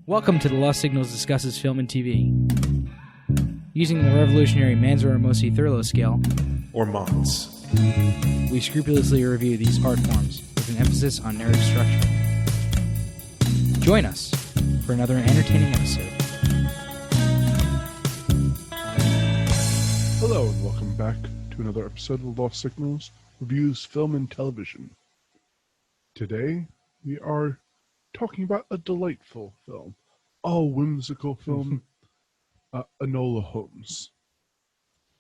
Welcome to the Lost Signals Discusses Film and TV. Using the revolutionary Manzur-Amosi Thurlow scale, or MONS, we scrupulously review these art forms with an emphasis on narrative structure. Join us for another entertaining episode. Hello and welcome back to another episode of Lost Signals Reviews Film and Television. Today we are talking about a delightful film, a whimsical film, Enola Holmes.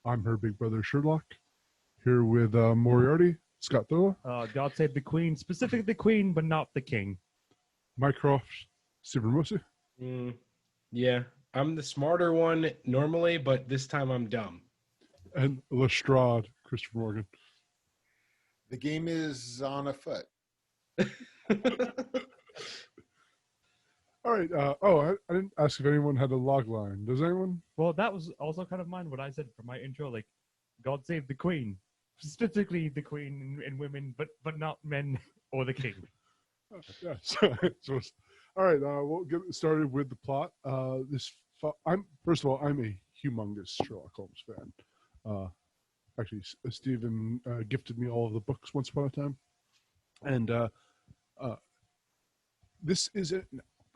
I'm her big brother Sherlock, here with Moriarty, Scott Thurlow. God save the Queen, specifically the Queen, but not the King. Mycroft, Stephen Mosi. Yeah, I'm the smarter one normally, but this time I'm dumb. And Lestrade, Christopher Morgan. The game is on afoot. All right. I didn't ask if anyone had a log line. Does anyone? Well, that was also kind of mine, what I said for my intro, like, God save the Queen. Specifically the Queen and women, but not men or the King. Yes. All right. We'll get started with the plot. First of all, I'm a humongous Sherlock Holmes fan. Actually, Stephen gifted me all of the books once upon a time, and this is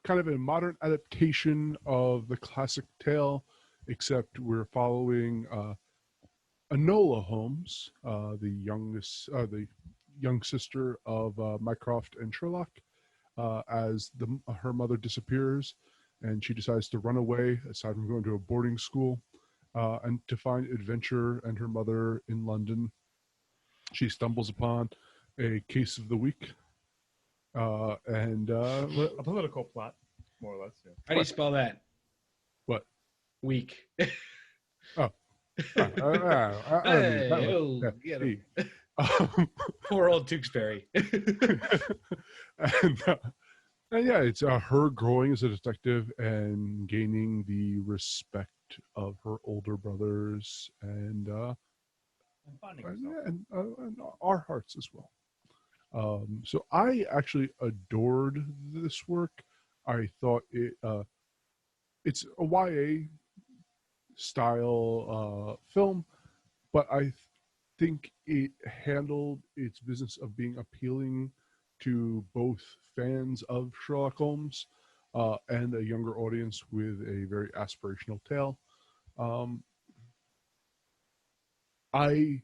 kind of a modern adaptation of the classic tale, except we're following Enola Holmes, the young sister of Mycroft and Sherlock, as her mother disappears, and she decides to run away, aside from going to a boarding school, and to find adventure and her mother in London. She stumbles upon a case of the week, and A political plot, more or less. Yeah. How do you spell that? What? Weak. Oh. Get him. Poor old Tewksbury. and yeah, it's her growing as a detective and gaining the respect of her older brothers and our hearts as well. So I actually adored this work. I thought it's a YA style film, but I think it handled its business of being appealing to both fans of Sherlock Holmes and a younger audience with a very aspirational tale. I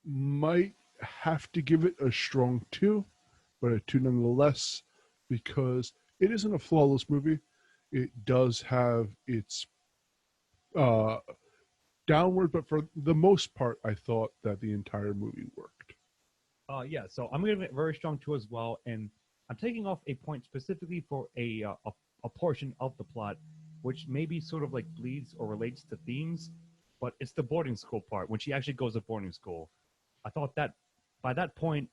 might have to give it a strong 2, but a 2 nonetheless, because it isn't a flawless movie. It does have its downward, but for the most part, I thought that the entire movie worked. Yeah, so I'm giving it a very strong 2 as well, and I'm taking off a point specifically for a portion of the plot, which maybe sort of like bleeds or relates to themes, but it's the boarding school part, when she actually goes to boarding school. I thought that by that point,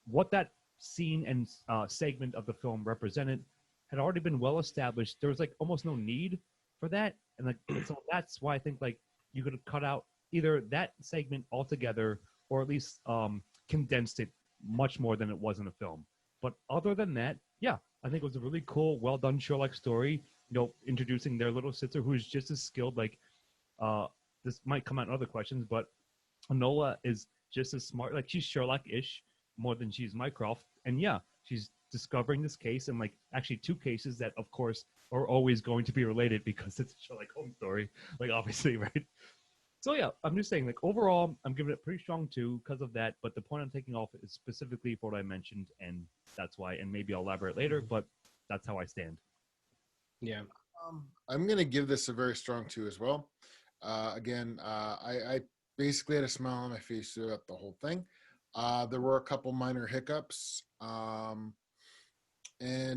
what that scene and segment of the film represented had already been well established. There was like almost no need for that, and like so that's why I think like you could have cut out either that segment altogether, or at least condensed it much more than it was in the film. But other than that, yeah, I think it was a really cool, well done Sherlock story. You know, introducing their little sister who's just as skilled. Like, this might come out in other questions, but Enola is just as smart. Like, she's Sherlock-ish more than she's Mycroft. And yeah, she's discovering this case, and like actually 2 cases that, of course, are always going to be related because it's a Sherlock Holmes story. Like, obviously, right? So yeah, I'm just saying, like, overall, I'm giving it a pretty strong 2 because of that. But the point I'm taking off is specifically for what I mentioned, and that's why. And maybe I'll elaborate later, but that's how I stand. Yeah. I'm going to give this a very strong 2 as well. Again, I basically had a smile on my face throughout the whole thing. There were a couple minor hiccups. And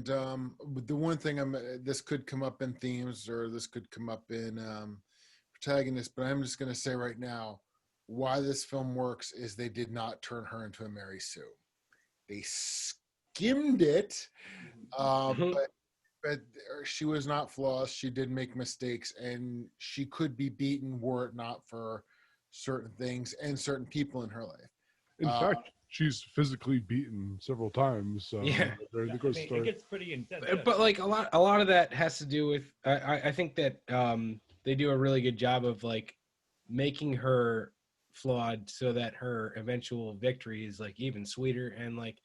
the one thing this could come up in themes, or this could come up in protagonist, but I'm just going to say right now, why this film works is they did not turn her into a Mary Sue. They skimmed it, but but she was not flawless. She did make mistakes, and she could be beaten were it not for certain things and certain people in her life. In fact, she's physically beaten several times. Yeah. During the I course mean, of the story. it gets pretty intense. But like a lot of that has to do with I think that they do a really good job of like making her flawed so that her eventual victory is like even sweeter. And like,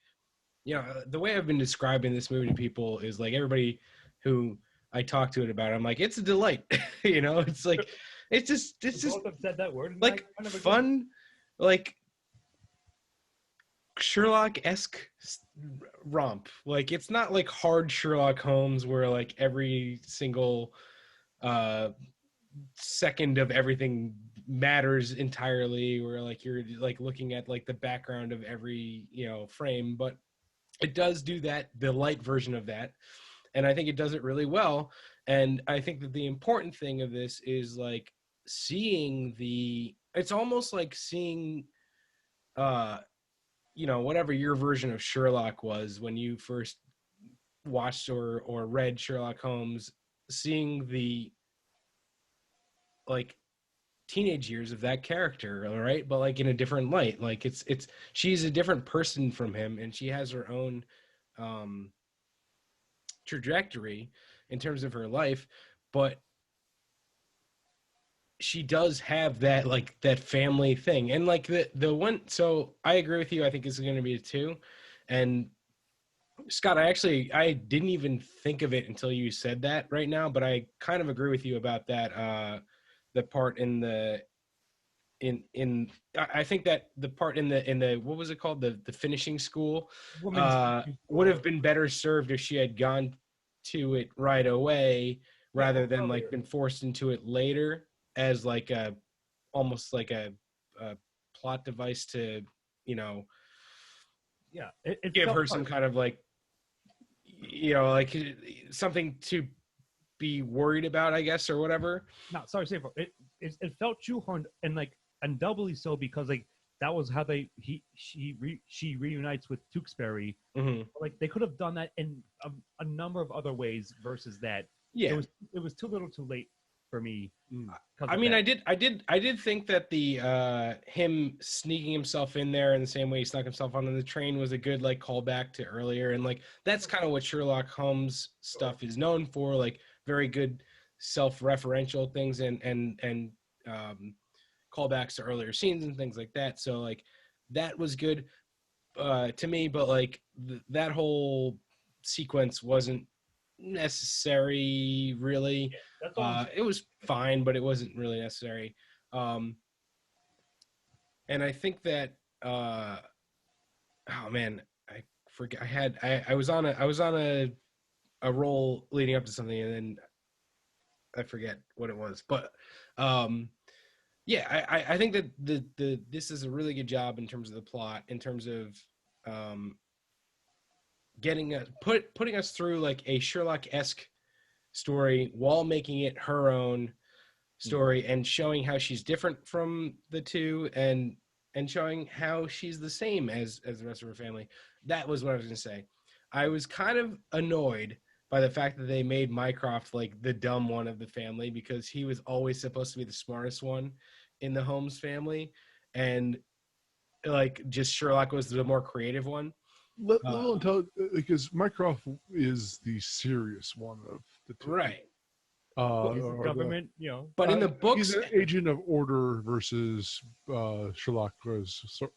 you know, the way I've been describing this movie to people is like everybody who I talk to it about, I'm like, it's a delight. You know, it's like it's just Both have said that word. And like I kind of agree. fun, like Sherlock-esque romp. Like it's not like hard Sherlock Holmes where like every single second of everything matters entirely, where like you're like looking at like the background of every, you know, frame, but it does do that, the light version of that, and I think it does it really well. And I think that the important thing of this is like seeing it's almost like seeing you know, whatever your version of Sherlock was when you first watched or read Sherlock Holmes, seeing the like teenage years of that character, all right, but like in a different light. Like it's she's a different person from him, and she has her own trajectory in terms of her life, but she does have that like that family thing. And like the one, so I agree with you, I think it's going to be a 2. And Scott, I didn't even think of it until you said that right now, but I kind of agree with you about that the part in the I think that the part in the what was it called, the finishing school would have been better served if she had gone to it right away rather than like been forced into it later as like a almost like a plot device to, you know, it give felt her some kind of like, you know, like something to be worried about, I guess, or whatever. No, sorry, say it felt shoehorned, and like, and doubly so because like that was how she reunites with Tewksbury. Mm-hmm. Like they could have done that in a number of other ways versus that. Yeah, it was too little, too late for me. I mean, I did think that the him sneaking himself in there in the same way he snuck himself onto the train was a good like callback to earlier, and like that's kind of what Sherlock Holmes stuff is known for, like very good self-referential things and callbacks to earlier scenes and things like that. So like that was good to me, but like that whole sequence wasn't necessary really. It was fine, but it wasn't really necessary. And I think that oh man, I forget. I was on a roll leading up to something, and then I forget what it was. But yeah, I think that this is a really good job in terms of the plot, in terms of putting us through like a Sherlock-esque story while making it her own story, and showing how she's different from the two, and showing how she's the same as the rest of her family. That was what I was going to say. I was kind of annoyed by the fact that they made Mycroft like the dumb one of the family, because he was always supposed to be the smartest one in the Holmes family, and like just Sherlock was the more creative one. Little because Mycroft is the serious one of the two. Right. Government, you know. But in the books, he's an agent of order versus Sherlock was, so,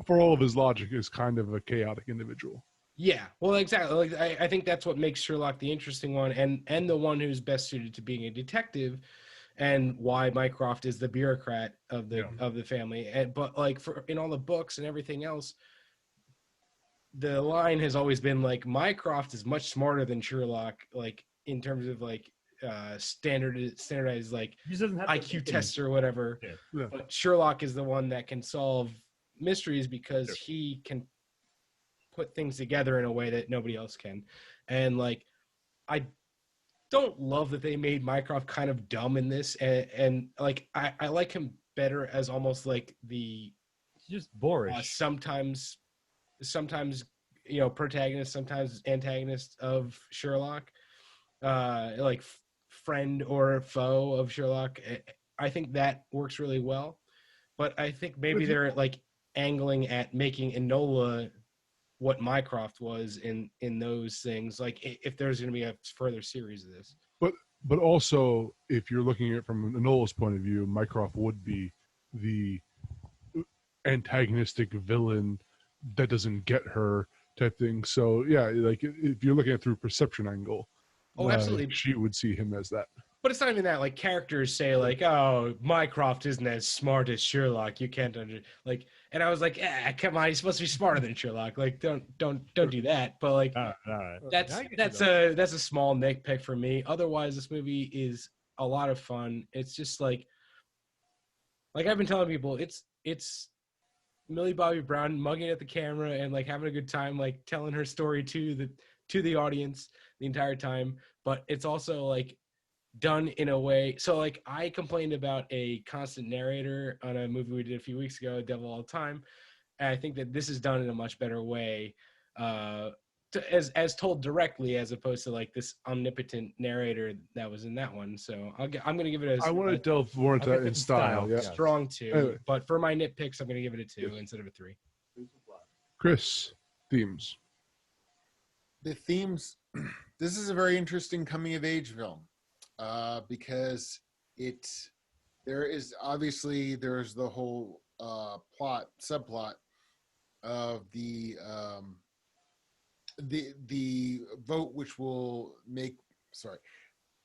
for all of his logic, is kind of a chaotic individual. yeah, well, exactly. Like I think that's what makes Sherlock the interesting one, and the one who's best suited to being a detective, and why Mycroft is the bureaucrat of the family. And but like in all the books and everything else, the line has always been like Mycroft is much smarter than Sherlock, like in terms of like standardized like IQ tests or whatever. Yeah. But Sherlock is the one that can solve mysteries because he can put things together in a way that nobody else can. And like I don't love that they made Mycroft kind of dumb in this, and like I like him better as almost like the just boorish. sometimes protagonist, sometimes antagonist of Sherlock, like friend or foe of Sherlock. I think that works really well. But I think maybe they're like angling at making Enola what Mycroft was in those things. Like if there's going to be a further series of this. But also, if you're looking at it from Enola's point of view, Mycroft would be the antagonistic villain that doesn't get her type thing. So yeah, like if you're looking at it through perception angle, Oh, absolutely. she would see him as that. But it's not even that. Like characters say, like, "Oh, Mycroft isn't as smart as Sherlock. You can't like." And I was like, come on, he's supposed to be smarter than Sherlock. Like, don't do that." But like, that's a small nitpick for me. Otherwise, this movie is a lot of fun. It's just like I've been telling people, it's Millie Bobby Brown mugging at the camera and like having a good time, like telling her story to the audience the entire time. But it's also like done in a way. So like I complained about a constant narrator on a movie we did a few weeks ago, Devil All the Time. And I think that this is done in a much better way, as told directly, as opposed to like this omnipotent narrator that was in that one. So I'm going to give it I want to delve more into that in style. Yeah. Strong 2. Anyway. But for my nitpicks, I'm going to give it a 2 instead of a 3. Chris, themes. The themes. This is a very interesting coming of age film. Because there's the whole subplot of the vote the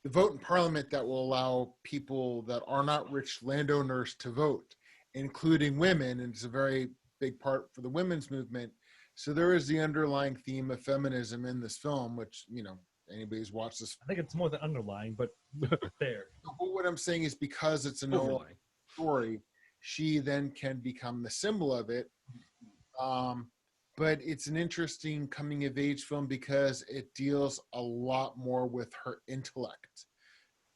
vote in Parliament that will allow people that are not rich landowners to vote, including women, and it's a very big part for the women's movement. So there is the underlying theme of feminism in this film, which anybody who's watched this. I think it's more than underlying, but there. But what I'm saying is because it's an old story, she then can become the symbol of it. But it's an interesting coming of age film because it deals a lot more with her intellect,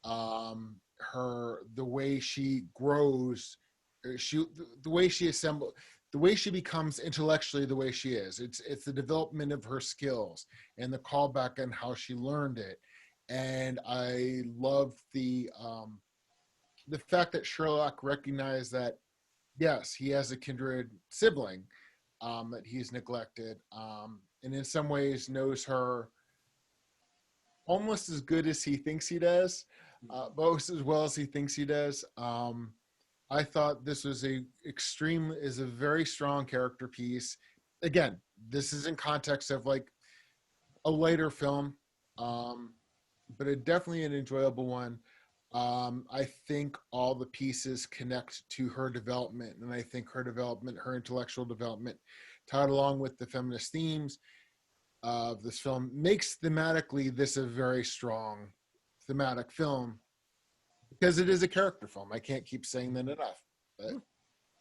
the way she grows, the way she assembles. The way she becomes intellectually the way she is. It's the development of her skills and the callback on how she learned it. And I love the fact that Sherlock recognized that, yes, he has a kindred sibling that he's neglected, and in some ways knows her almost as good as he thinks he does, both as well as he thinks he does. I thought this was a very strong character piece. Again, this is in context of like a later film, but definitely an enjoyable one. I think all the pieces connect to her development, and I think her intellectual development, tied along with the feminist themes of this film, makes thematically this a very strong thematic film. Because it is a character film. I can't keep saying that enough. But.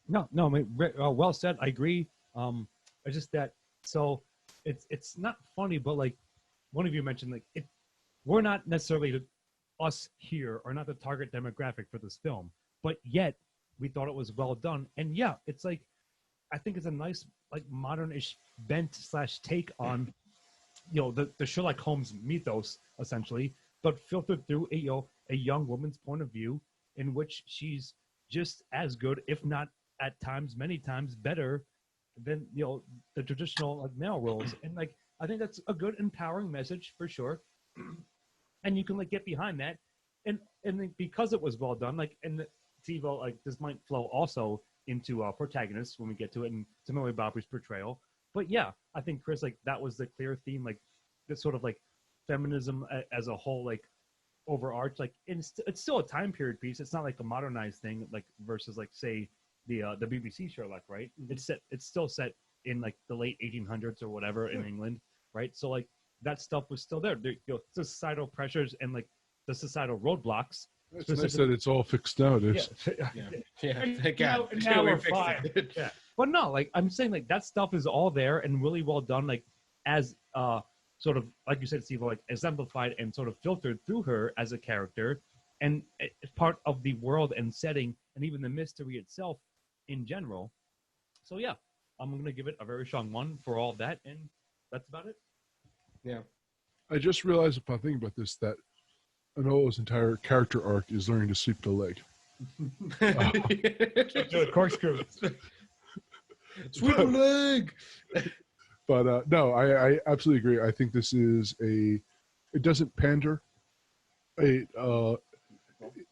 No, I mean, well said. I agree. It's just that, so it's not funny, but like one of you mentioned, like we're not necessarily us here are not the target demographic for this film, but yet we thought it was well done. And yeah, it's like, I think it's a nice like modern-ish bent / take on, the Sherlock Holmes mythos essentially, but filtered through a young woman's point of view, in which she's just as good, if not at times, many times better than the traditional like male roles. And like I think that's a good empowering message for sure. And you can like get behind that, and because it was well done, like and TiVo, like this might flow also into protagonists when we get to it, and to Millie Bobby's portrayal. But yeah, I think Chris, like that was the clear theme, like this sort of like feminism as a whole, like overarch, like it's still a time period piece. It's not like a modernized thing, like versus like say the BBC Sherlock, right? It's still set in like the late 1800s or whatever in England, right? So like that stuff was still there. Societal pressures and like the societal roadblocks. It's nice that it's all fixed nowadays. Yeah. Now we're fine. Yeah. But no, like I'm saying, like that stuff is all there and really well done, like as sort of like you said, Steve, like exemplified and sort of filtered through her as a character, and it's part of the world and setting, and even the mystery itself in general. So yeah, I'm gonna give it a very strong 1 for all of that, and That's about it. Yeah. I just realized upon thinking about this that Enola's entire character arc is learning to sweep the leg. Do a corkscrew. Sweep the leg. But no, I absolutely agree. I think this is it doesn't pander.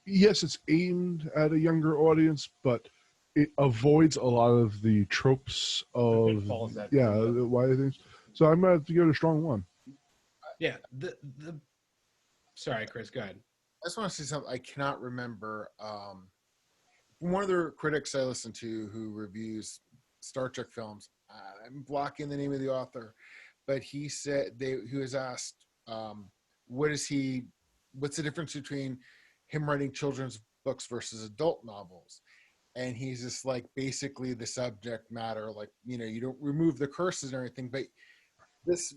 Yes, it's aimed at a younger audience, but it avoids a lot of the tropes of pitfalls that- the why things. So I'm gonna have to give it a strong 1. Yeah. Sorry, Chris. Go ahead. I just want to say something. I cannot remember. One of the critics I listen to who reviews Star Trek films, I'm blocking the name of the author, but he said he was asked, what's the difference between him writing children's books versus adult novels? And he's just like, basically the subject matter, like, you don't remove the curses and everything, but this,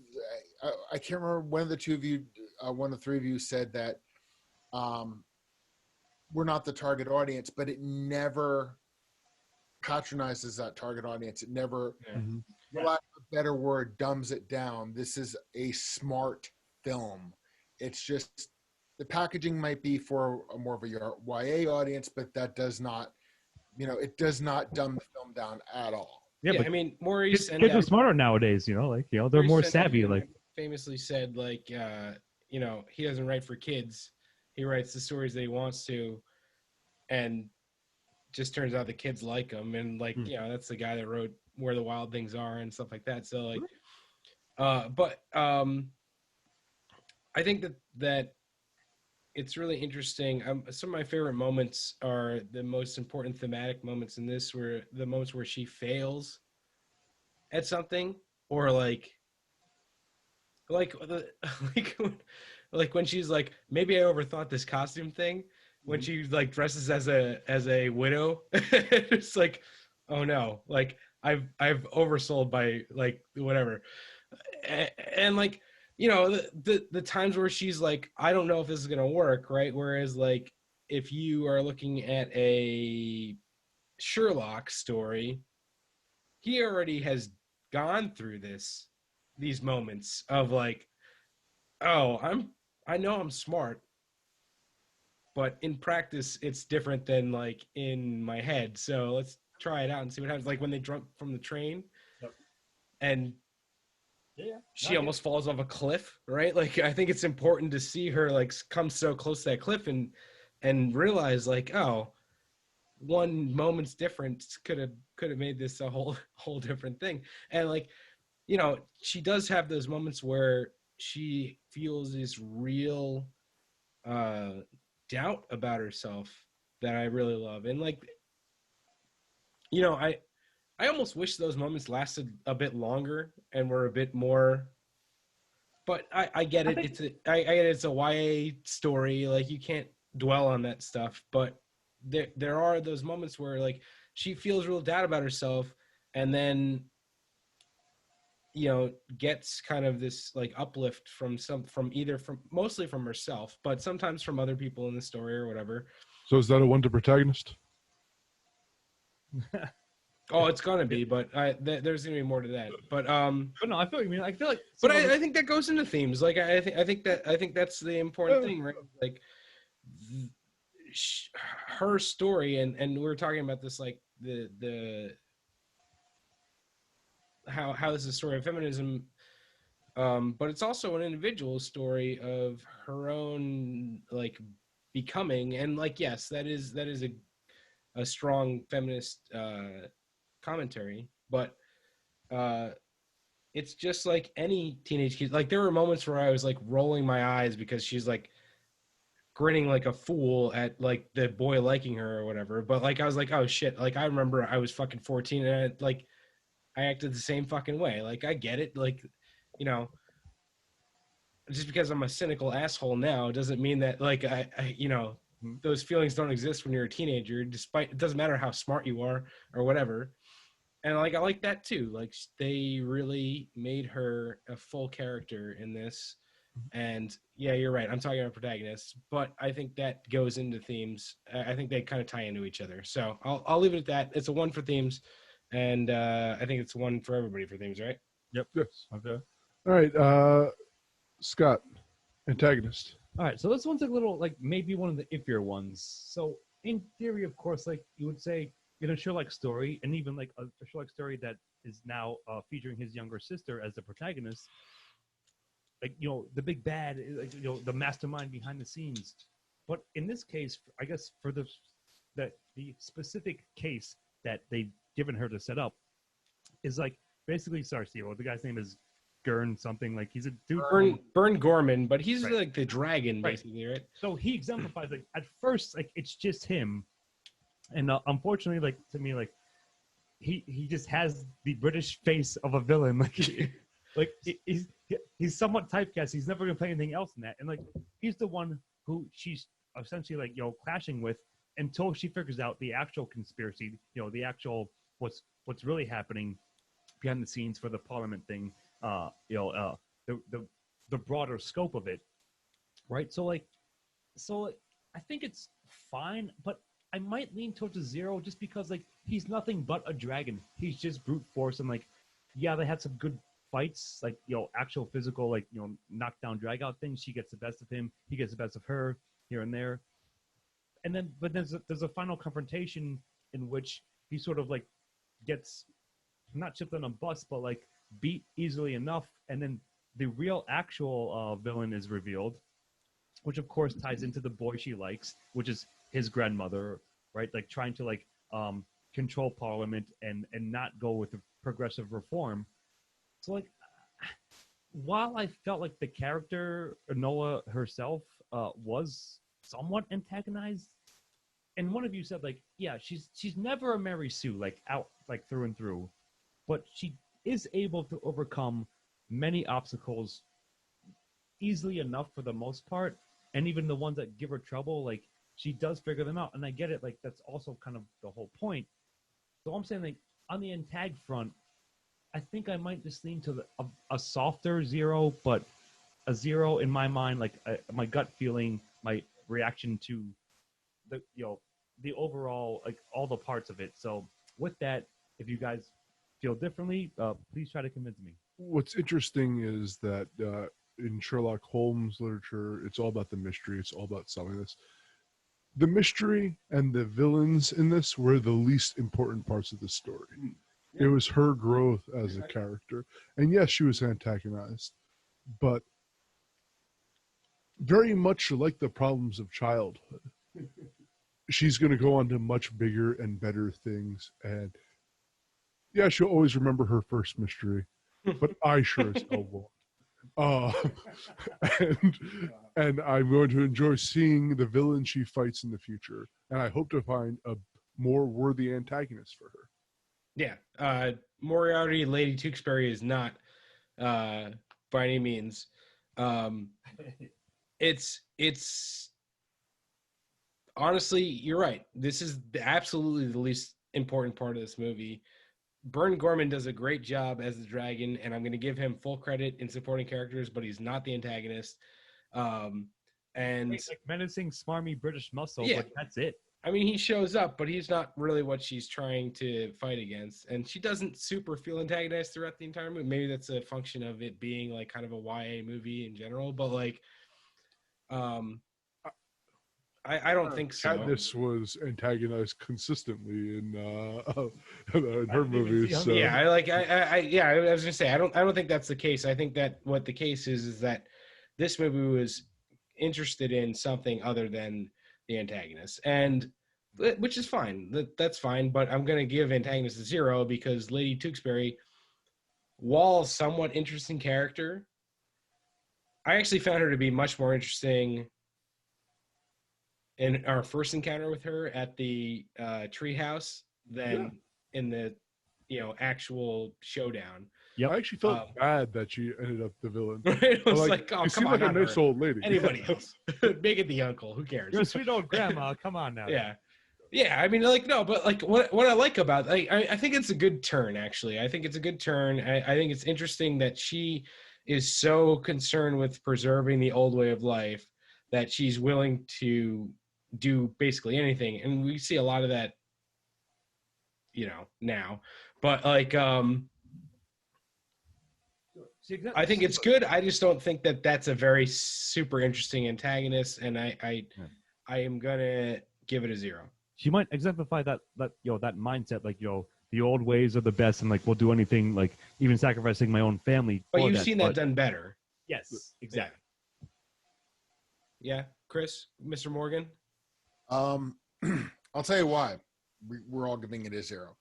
I can't remember, one of the three of you said that we're not the target audience, but it never patronizes that target audience. It never, for lack of a better word, dumbs it down. This is a smart film. It's just the packaging might be for a more of a YA audience, but that does not, it does not dumb the film down at all. Yeah, but I mean, Maurice kids are smarter nowadays. They're Maurice more Sendak savvy. Like, famously said, like, he doesn't write for kids. He writes the stories that he wants to, and just turns out the kids like him. And like, that's the guy that wrote Where the Wild Things Are and stuff like that. So like, but I think that it's really interesting. Some of my favorite moments are the most important thematic moments in this, were the moments where she fails at something, or like when she's like, maybe I overthought this costume thing, when she like dresses as a widow. It's like, oh no, like I've oversold by like whatever, and like, the times where she's like, I don't know if this is gonna work, right? Whereas like, if you are looking at a Sherlock story, he already has gone through these moments of like, oh, I know I'm smart, but in practice it's different than like in my head. So let's try it out and see what happens. Like when they jump from the train, and she almost falls off a cliff, right? Like, I think it's important to see her like come so close to that cliff and realize like, oh, one moment's difference could have made this a whole different thing. And like, she does have those moments where she feels this real doubt about herself that I really love. And like, I almost wish those moments lasted a bit longer and were a bit more, but I get it. I get it's a YA story. Like, you can't dwell on that stuff, but there are those moments where like she feels real doubt about herself, and then gets kind of this like uplift from mostly from herself, but sometimes from other people in the story or whatever. So is that a 1 to protagonist? Oh, it's gonna be, but there's gonna be more to that. But no, I feel what you mean. I feel like, but I think that goes into themes. Like, I think that's the important thing, right? Like, her story, and we were talking about this, like the how this is a story of feminism, but it's also an individual story of her own like becoming, and like, yes, that is a strong feminist commentary, but it's just like any teenage kid. Like, there were moments where I was like rolling my eyes because she's like grinning like a fool at like the boy liking her or whatever, but like I was like, oh shit, like I remember I was fucking 14 and I acted the same fucking way. Like, I get it, like, just because I'm a cynical asshole now doesn't mean that like I those feelings don't exist when you're a teenager, despite, it doesn't matter how smart you are or whatever. And like, I like that too. Like, they really made her a full character in this. And yeah, you're right, I'm talking about protagonists, but I think that goes into themes. I think they kind of tie into each other. So I'll leave it at that. It's a 1 for themes, and I think it's 1 for everybody for themes, right? Yep. Yes. Okay. All right, Scott, antagonist. All right, so this one's a little like maybe one of the iffier ones. So in theory, of course, like you would say in a Sherlock story, and even like a Sherlock story that is now featuring his younger sister as the protagonist, like the big bad, like the mastermind behind the scenes. But in this case, I guess for the specific case that they've given her to set up is like basically, sorry, Steve, the guy's name is Gurn something, like he's a dude. Burn Gorman, but he's Right. like the dragon, Right. basically, right? So he exemplifies like at first, like it's just him, and unfortunately, like to me, like he just has the British face of a villain, like he's somewhat typecast. He's never gonna play anything else in that, and like he's the one who she's essentially like clashing with until she figures out the actual conspiracy, the actual what's really happening behind the scenes for the Parliament thing. The broader scope of it, right? So I think it's fine, but I might lean towards a 0 just because like he's nothing but a dragon. He's just brute force, and like yeah, they had some good fights, like actual physical, like knockdown, drag out things. She gets the best of him, he gets the best of her here and there, and then but there's a final confrontation in which he sort of like gets not chipped on a bus, but like beat easily enough, and then the real actual villain is revealed, which of course ties into the boy she likes, which is his grandmother, right? Like trying to like control Parliament and not go with the progressive reform. So like while I felt like the character Enola herself was somewhat antagonized, and one of you said like, yeah, she's never a Mary Sue, like out like through and through, but she is able to overcome many obstacles easily enough for the most part, and even the ones that give her trouble, like she does figure them out. And I get it, like that's also kind of the whole point. So I'm saying like on the antag front, I think I might just lean to a softer 0, but a 0 in my mind, like my gut feeling, my reaction to the the overall, like all the parts of it. So with that, if you guys feel differently, please try to convince me. What's interesting is that in Sherlock Holmes literature, it's all about the mystery. It's all about solving this. The mystery and the villains in this were the least important parts of the story. It was her growth as a character. And yes, she was antagonized, but very much like the problems of childhood. She's going to go on to much bigger and better things. And yeah, she'll always remember her first mystery, but I sure as hell won't. And I'm going to enjoy seeing the villain she fights in the future. And I hope to find a more worthy antagonist for her. Yeah. Moriarty, Lady Tewkesbury is not by any means. It's honestly, you're right. This is absolutely the least important part of this movie. Burn Gorman does a great job as the dragon, and I'm going to give him full credit in supporting characters, but he's not the antagonist. And He's like menacing, smarmy British muscle, Yeah. but that's it. I mean, he shows up, but he's not really what she's trying to fight against. And she doesn't super feel antagonized throughout the entire movie. Maybe that's a function of it being like kind of a YA movie in general, but like, I don't think so. Katniss was antagonized consistently in her movies. So. Yeah, I was gonna say I don't think that's the case. I think that what the case is that this movie was interested in something other than the antagonist, and which is fine. That's fine. But I'm gonna give antagonist a 0 because Lady Tewkesbury, while somewhat interesting character, I actually found her to be much more interesting in our first encounter with her at the treehouse than in the actual showdown. Yep. I actually felt bad that she ended up the villain. It was like, oh, she come seemed on, like a not nice her. old lady. Anybody else? Make it the uncle. Who cares? You're a sweet old grandma. Come on now. Yeah. I mean, like, no, but like, what I like about, like, I think it's a good turn. Actually, I think it's a good turn. I think it's interesting that she is so concerned with preserving the old way of life that she's willing to do basically anything, and we see a lot of that, now. But like, I think it's good. I just don't think that that's a very super interesting antagonist, and I am gonna give it a 0. She might exemplify that that mindset, like the old ways are the best, and like we'll do anything, like even sacrificing my own family. But for you've that. seen that done better. Yes, exactly. Yeah, Chris, Mr. Morgan. I'll tell you why we're all giving it a 0.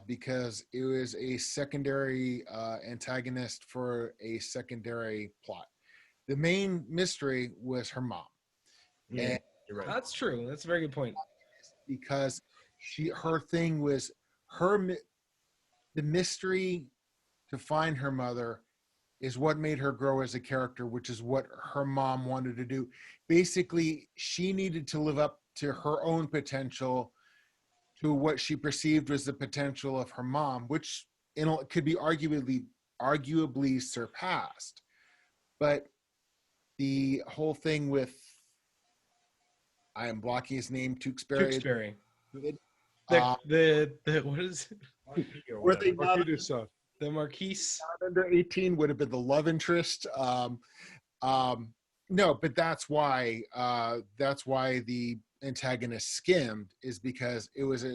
Because it was a secondary antagonist for a secondary plot. The main mystery was her mom. And You're right. That's true. That's a very good point. because her thing was the mystery to find her mother is what made her grow as a character, which is what her mom wanted to do. Basically, she needed to live up to her own potential, to what she perceived was the potential of her mom, which could be arguably surpassed. But the whole thing with, I am blocking his name, Tewksbury. The what is it? Were they not Marquise, The Marquise? under 18 would have been the love interest. No, but that's why the antagonist skimmed, is because it was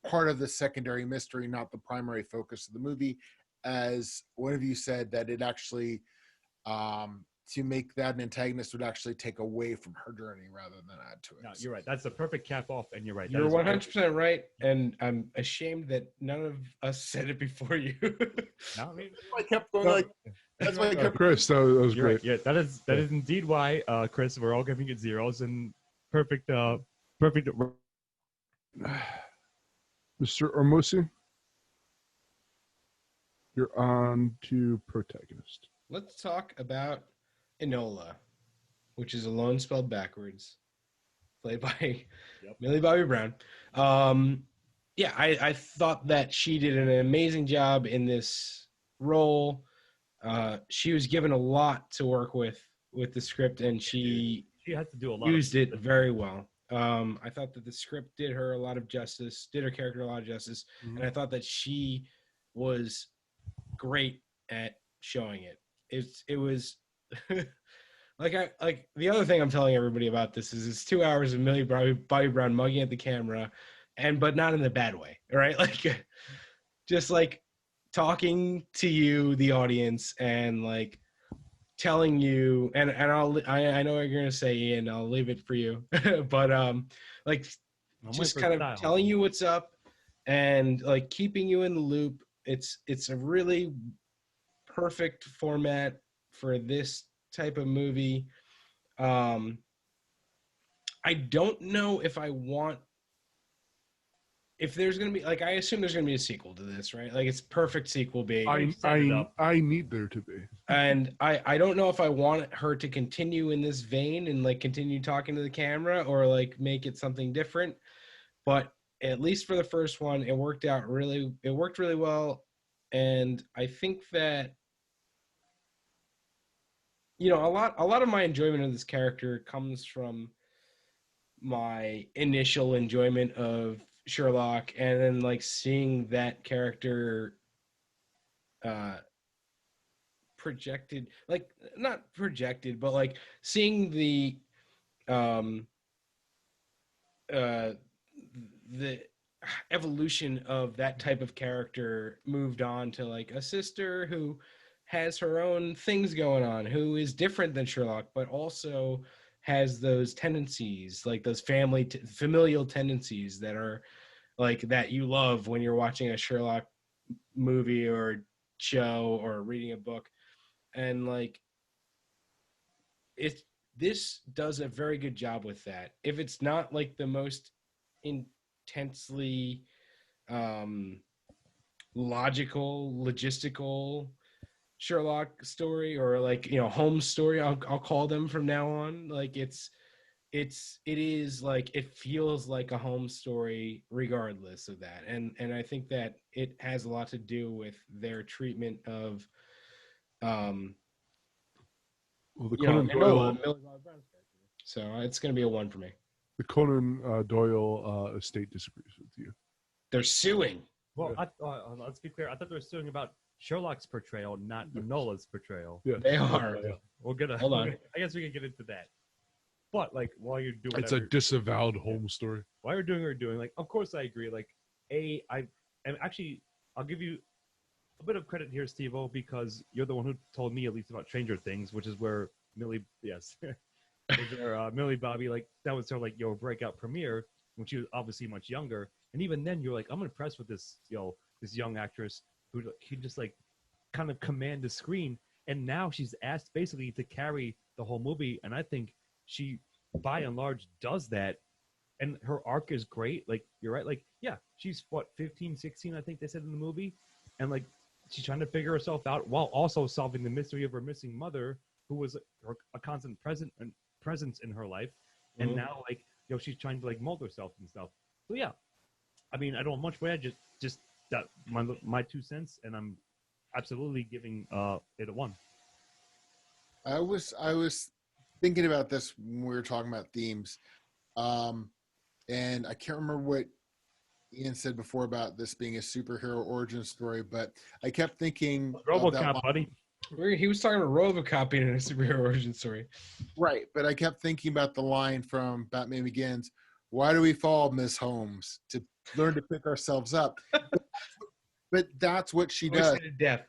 part of the secondary mystery, not the primary focus of the movie. As one of you said, that it actually to make that an antagonist would actually take away from her journey rather than add to it. No, you're right. That's a perfect cap off, and you're right. You're 100% right, and I'm ashamed that none of us said it before you. No, I mean, I kept going like. That's why I kept. Chris, that was you're great. right. Yeah, that is indeed why, Chris. We're all giving it 0s, and perfect. Perfect. Mr. Ormosi, you're on to protagonist. Let's talk about Enola, which is Alone spelled backwards, played by Millie Bobby Brown. Yeah, I thought that she did an amazing job in this role. She was given a lot to work with the script, and she had to do a lot. Used it very well. I thought that the script did her a lot of justice, did her character a lot of justice, and I thought that she was great at showing it. It was like the other thing I'm telling everybody about this is it's 2 hours of Millie Bobby Brown mugging at the camera, but not in a bad way, right? Like just like talking to you, the audience, and like telling you, and I know what you're gonna say, Ian. I'll leave it for you, but like just kind of telling you what's up and like keeping you in the loop. It's a really perfect format for this type of movie. I don't know if there's going to be, like, I assume there's going to be a sequel to this, right? Like, it's perfect sequel being. I need there to be. And I don't know if I want her to continue in this vein and, like, continue talking to the camera or, like, make it something different. But at least for the first one, it worked really well. And I think that, you know, a lot of my enjoyment of this character comes from my initial enjoyment of Sherlock, and then like seeing that character projected, like not projected, but like seeing the evolution of that type of character moved on to like a sister who has her own things going on, who is different than Sherlock, but also has those tendencies, like those familial tendencies that are like that you love when you're watching a Sherlock movie or show or reading a book. And like this does a very good job with that. If it's not like the most intensely logistical Sherlock story, or like, you know, Holmes story, I'll call them from now on. Like it is like, it feels like a Holmes story regardless of that. And I think that it has a lot to do with their treatment of well, the Conan Doyle, so it's going to be a 1 for me. The Conan Doyle estate disagrees with you. They're suing. Well, let's be clear. I thought they were suing about Sherlock's portrayal, not Enola's portrayal. Yeah. They are. We'll get Hold on. I guess we can get into that. But like while you're doing, It's a disavowed Holmes story. while you're doing what you're doing, like of course I agree. Like I'll give you a bit of credit here, Steve-O, because you're the one who told me at least about Stranger Things, which is where Millie, Millie Bobby, like that was her like your breakout premiere when she was obviously much younger, and even then you're like, I'm impressed with this, this young actress who can just like kind of command the screen, and now she's asked basically to carry the whole movie, and I think she, by and large, does that, and her arc is great. Like you're right, like yeah, she's what 15, 16, I think they said in the movie, and like she's trying to figure herself out while also solving the mystery of her missing mother, who was a constant presence in her life, and now like she's trying to like mold herself and stuff. So yeah, I mean I don't have much, but I just that my 2 cents, and I'm absolutely giving it a 1. I was thinking about this when we were talking about themes, and I can't remember what Ian said before about this being a superhero origin story, but I kept thinking RoboCop, buddy. He was talking about RoboCop being in a superhero origin story. Right, but I kept thinking about the line from Batman Begins, "Why do we fall, Miss Holmes? To learn to pick ourselves up." But that's what she does. Death.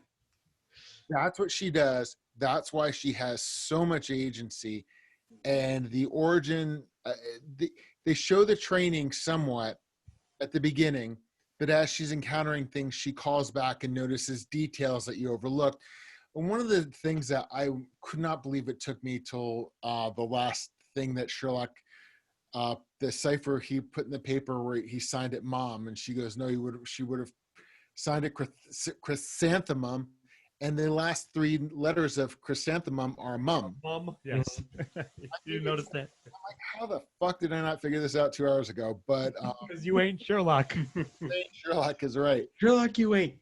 That's what she does. That's why she has so much agency. And the origin, they show the training somewhat at the beginning, but as she's encountering things, she calls back and notices details that you overlooked. And one of the things that I could not believe it took me till the last thing that Sherlock, the cipher he put in the paper where he signed it "Mom," and she goes, "No, she would have signed it Chrysanthemum," and the last 3 letters of Chrysanthemum are "Mum." Mum, yes. You noticed that? I'm like, how the fuck did I not figure this out 2 hours ago? But Because you ain't Sherlock. Sherlock is right. Sherlock, you ain't.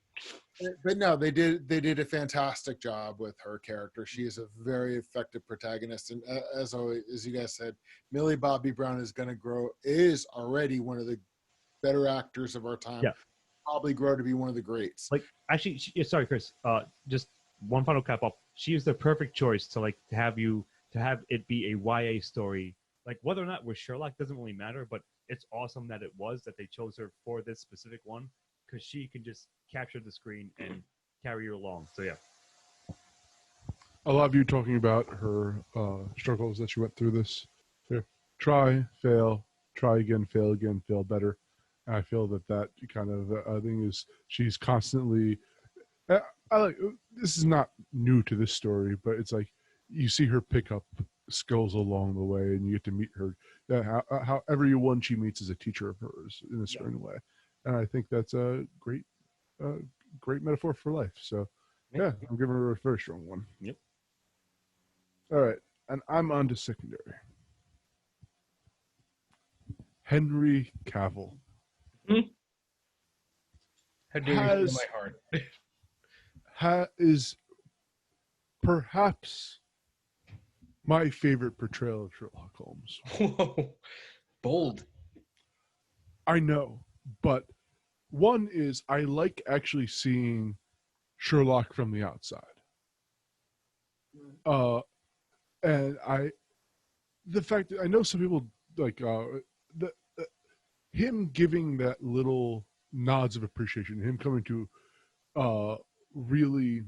But no, they did a fantastic job with her character. She is a very effective protagonist, and as always, as you guys said, Millie Bobby Brown is already one of the better actors of our time. Yeah. Probably grow to be one of the greats. Like actually, sorry, Chris. Just one final cap off. She is the perfect choice to have it be a YA story. Like whether or not it was Sherlock doesn't really matter, but it's awesome that they chose her for this specific one, because she can just capture the screen and carry you along. So yeah. A lot of you talking about her struggles that she went through this. Here, try, fail, try again, fail better. And I feel that kind of thing is she's constantly. This is not new to this story, but it's like you see her pick up skills along the way, and you get to meet her. How everyone she meets is a teacher of hers in a certain way, and I think that's a great metaphor for life. So, yeah, I'm giving her a very strong 1. Yep. All right, and I'm on to secondary. Henry Cavill. How dare you steal my heart? Is perhaps my favorite portrayal of Sherlock Holmes. Whoa. Bold. I know, but one is I like actually seeing Sherlock from the outside. And the fact that I know some people like him giving that little nods of appreciation, him coming to really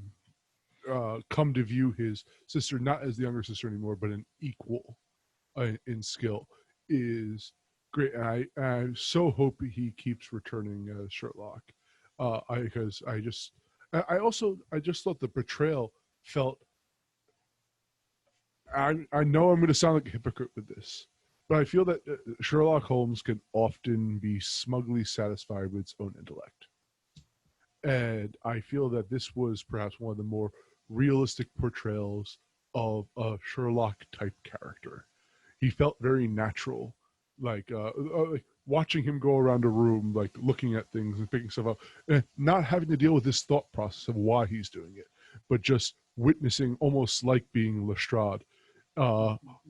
come to view his sister not as the younger sister anymore, but an equal in skill, is great. And I so hope he keeps returning as Sherlock, because I just thought the portrayal felt. I know I'm going to sound like a hypocrite with this, but I feel that Sherlock Holmes can often be smugly satisfied with its own intellect. And I feel that this was perhaps one of the more realistic portrayals of a Sherlock-type character. He felt very natural, like watching him go around a room, like looking at things and picking stuff up, and not having to deal with this thought process of why he's doing it, but just witnessing, almost like being Lestrade,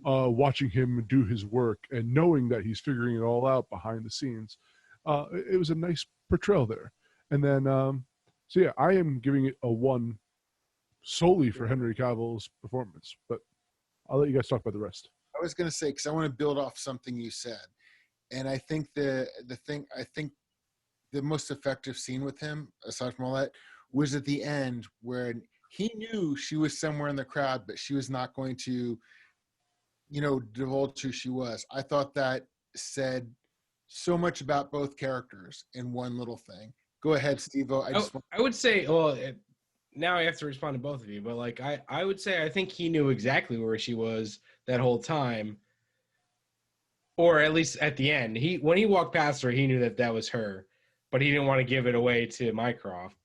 watching him do his work and knowing that he's figuring it all out behind the scenes. It was a nice portrayal there. And then So yeah, I am giving it a 1 solely for Henry Cavill's performance, but I'll let you guys talk about the rest. I was going to say, because I want to build off something you said, and I think the most effective scene with him, aside from all that, was at the end when he knew she was somewhere in the crowd, but she was not going to, divulge who she was. I thought that said so much about both characters in one little thing. Go ahead, Steve-O. I would say, well, now I have to respond to both of you, but like I would say I think he knew exactly where she was that whole time, or at least at the end. When he walked past her, he knew that was her, but he didn't want to give it away to Mycroft.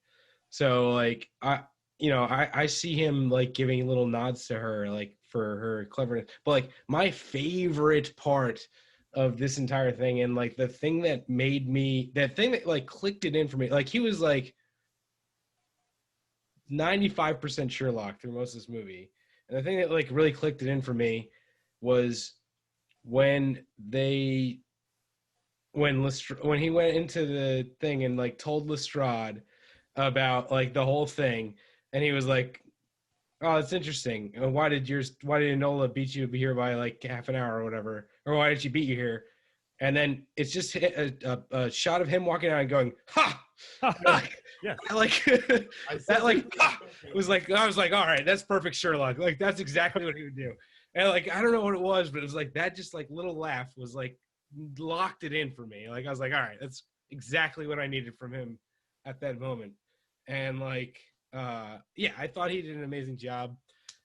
So like I see him like giving little nods to her like for her cleverness. But like my favorite part of this entire thing, and like the thing that like clicked it in for me, like he was like 95% Sherlock through most of this movie. And the thing that like really clicked it in for me was when he went into the thing and like told Lestrade about like the whole thing, and he was like, "Oh, it's interesting. Why did Enola beat you here by like half an hour or whatever, or why did she beat you here?" And then it's just a shot of him walking out and going, "Ha!" Yeah, like that, like was like I was like, all right, that's perfect Sherlock. Like that's exactly what he would do. And like I don't know what it was, but it was like that just like little laugh was like locked it in for me. Like I was like, all right, that's exactly what I needed from him at that moment. And like yeah, I thought he did an amazing job.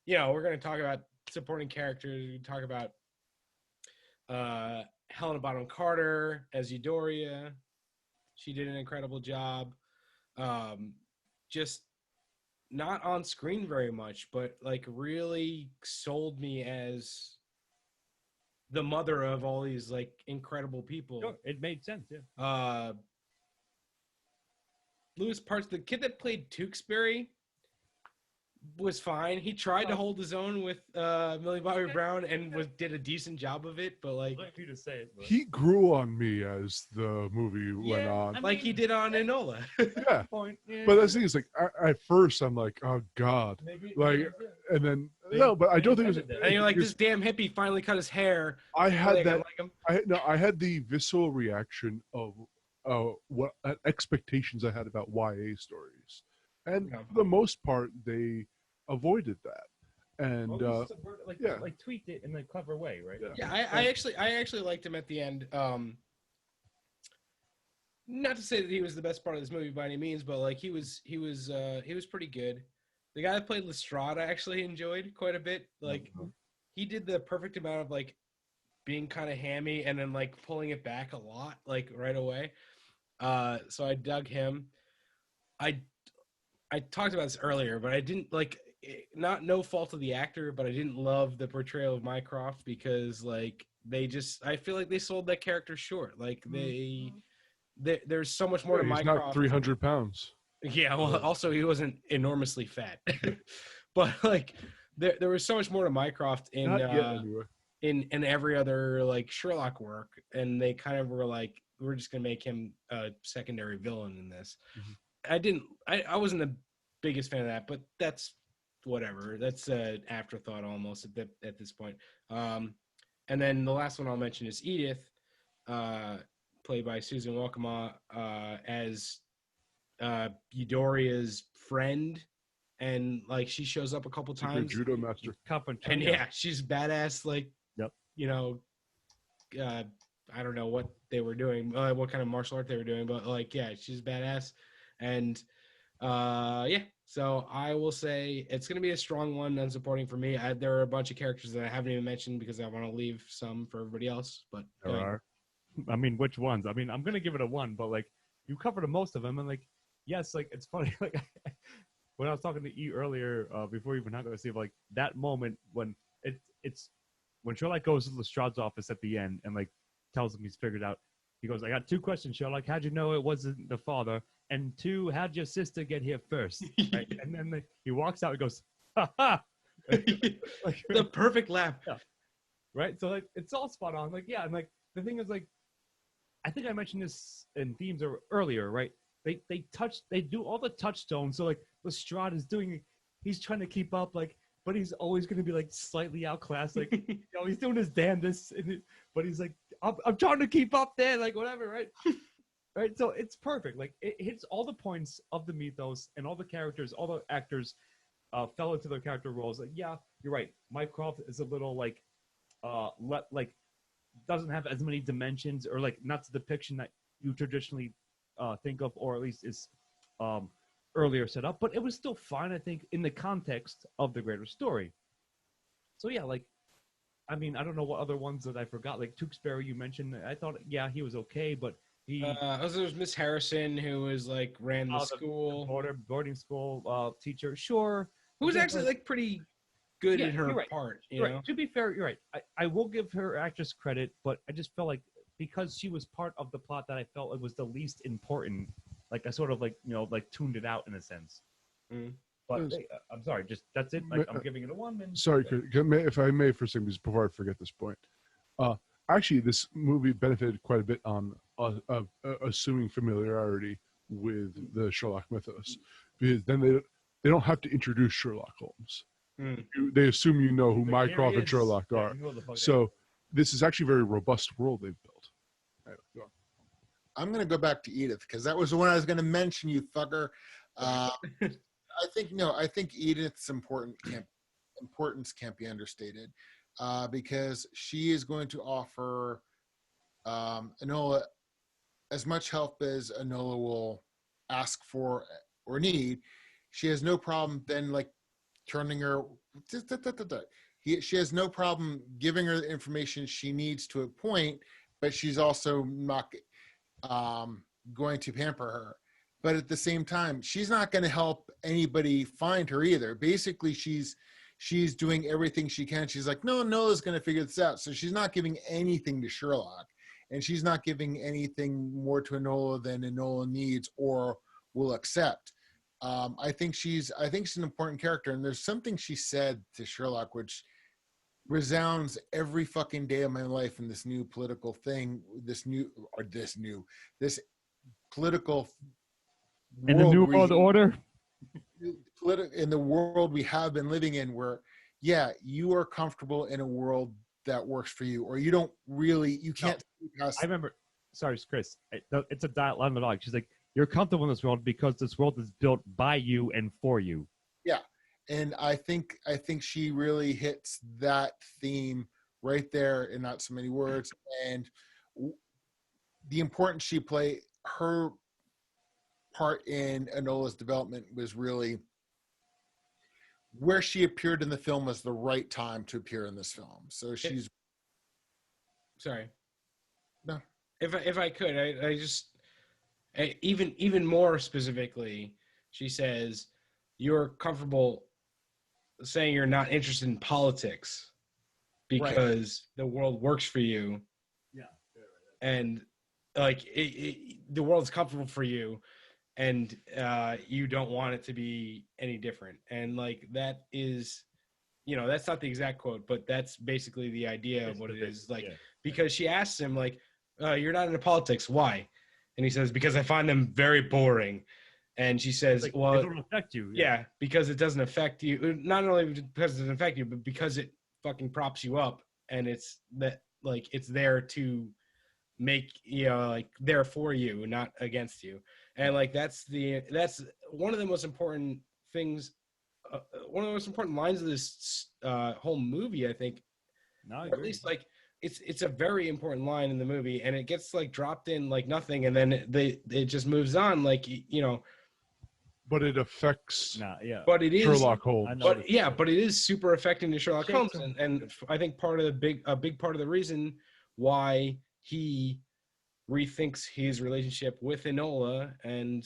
We're gonna talk about supporting characters. We talk about Helena Bonham Carter as Eudora. She did an incredible job. Just not on screen very much, but like really sold me as the mother of all these like incredible people. Sure, it made sense. Yeah. Lewis Parts, the kid that played Tewksbury, was fine. He tried to hold his own with Millie Bobby Brown and did a decent job of it, but like I'd like you to say it. But... He grew on me as the movie went on. Like he did on Enola. Yeah. But that's the thing is like at first I'm like, oh God. Like and then no, but I don't think it was, and you're like, this damn hippie finally cut his hair. I had like, that like him. I had the visceral reaction of what expectations I had about YA stories. And for the most part they avoided that. And like tweaked it in a clever way, right? Yeah, I actually liked him at the end. Not to say that he was the best part of this movie by any means, but like he was pretty good. The guy that played Lestrade I actually enjoyed quite a bit. Like he did the perfect amount of like being kind of hammy and then like pulling it back a lot like right away. So I dug him. I talked about this earlier, but I didn't like, no fault of the actor, but I didn't love the portrayal of Mycroft because like I feel like they sold that character short. Like there's so much more to he's Mycroft. not 300 pounds. Yeah, well, also he wasn't enormously fat, but like there was so much more to Mycroft in Anyway. in every other like Sherlock work, and they kind of were like, we're just gonna make him a secondary villain in this. I wasn't the biggest fan of that, but that's whatever. That's an afterthought almost at this point. And then the last one I'll mention is Edith, played by Susan Walkema, as Eudoria's friend, and like she shows up a couple times. Judo master. And yeah, she's badass. Like, yep. I don't know what they were doing, what kind of martial art they were doing, but like, yeah, she's badass. And yeah, so I will say it's going to be a strong one on supporting for me. There are a bunch of characters that I haven't even mentioned because I want to leave some for everybody else. But there are. I mean, which ones? I mean, I'm going to give it a 1, but like you covered most of them, and like yes, like it's funny. Like when I was talking to E earlier, before we even hung out, to see like that moment when it's when Sherlock goes to Lestrade's office at the end and like tells him he's figured out. He goes, "I got 2 questions, Sherlock. How'd you know it wasn't the father? And 2, how'd your sister get here first?" Right? And then he walks out and goes, "Ha ha!" Like, the perfect laugh. Yeah. Right? So like it's all spot on. Like yeah, and like the thing is like, I think I mentioned this in themes earlier, right? they do all the touchstones. So like Lestrade is doing, he's trying to keep up, like, but he's always going to be like slightly outclassed. Like, he's doing his damnedest, but he's like, I'm trying to keep up there, like whatever, right? Right. So it's perfect. Like it hits all the points of the mythos, and all the characters, all the actors fell into their character roles. Like, yeah, you're right. Mycroft is a little like, doesn't have as many dimensions, or like not the depiction that you traditionally think of, or at least is earlier set up, but it was still fine, I think, in the context of the greater story. So yeah, like, I mean, I don't know what other ones that I forgot. Like Tewksbury, you mentioned. I thought, yeah, he was okay, but he also there's Miss Harrison, who was like ran the school, boarding school teacher, sure, who was again, actually like pretty good in her right. part. You Right. know, To be fair, you're right. I will give her actress credit, but I just felt like because she was part of the plot that I felt it was the least important. Like I sort of like, you know, like tuned it out in a sense. Mm. But hey, I'm sorry, just that's it. Like I'm giving it a 1. And Sorry, Chris, if I may for a second, just before I forget this point. Actually, this movie benefited quite a bit on assuming familiarity with the Sherlock mythos, because then they don't have to introduce Sherlock Holmes. Mm. They assume you know who Like, Mycroft here and he is. Sherlock Yeah, are. you know the fuck So this is actually a very robust world they've built. Anyway, go on. I'm going to go back to Edith because that was the one I was going to mention, you fucker. I think Edith's importance can't be understated because she is going to offer Enola as much help as Enola will ask for or need. She has no problem then like turning her. She has no problem giving her the information she needs to a point, but she's also not going to pamper her. But at the same time, she's not going to help anybody find her either. Basically, she's doing everything she can. She's like, no, Nola's going to figure this out. So she's not giving anything to Sherlock, and she's not giving anything more to Enola than Enola needs or will accept. I think she's an important character, and there's something she said to Sherlock which resounds every fucking day of my life in this new political thing, this political in the new world order. In the world we have been living in, where yeah, you are comfortable in a world that works for you, or you don't really, you can't. I remember. Sorry, Chris. It's a dialogue. She's like, "You're comfortable in this world because this world is built by you and for you." Yeah, and I think she really hits that theme right there in not so many words, and the importance she played, her part in Enola's development was really where she appeared in the film was the right time to appear in this film. So she's sorry. No. If I could, I just even more specifically, she says you're comfortable saying you're not interested in politics because the world works for you. Yeah. And like the world's comfortable for you, and you don't want it to be any different. And like that is, you know, that's not the exact quote, but that's basically the idea of what it is. Like, because she asks him, like, you're not into politics, why? And he says, because I find them very boring. And she says, Like, well, it don't affect you. yeah, because it doesn't affect you. Not only because it doesn't affect you, but because it fucking props you up, and it's that, like, it's there to make, you know, like, there for you, not against you. And like that's one of the most important things, one of the most important lines of this whole movie, I think. No, or at least like it's a very important line in the movie, and it gets like dropped in like nothing, and then it just moves on, like, you know. But it affects But it is Sherlock Holmes. But it is super affecting to Sherlock Holmes, and I think a big part of the reason why he rethinks his relationship with Enola, and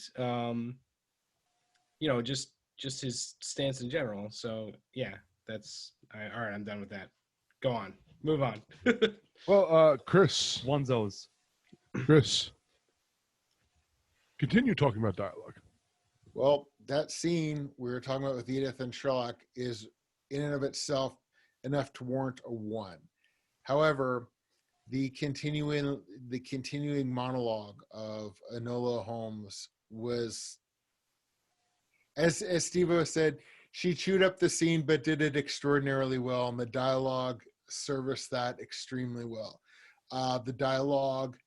you know, just his stance in general. So yeah, that's all right. I'm done with that. Go on, move on. Well, Chris, Chris, continue talking about dialogue. well, that scene we were talking about with Edith and Sherlock is in and of itself enough to warrant a 1. However, the continuing monologue of Enola Holmes was, as Steve-O said, she chewed up the scene but did it extraordinarily well, and the dialogue serviced that extremely well. The dialogue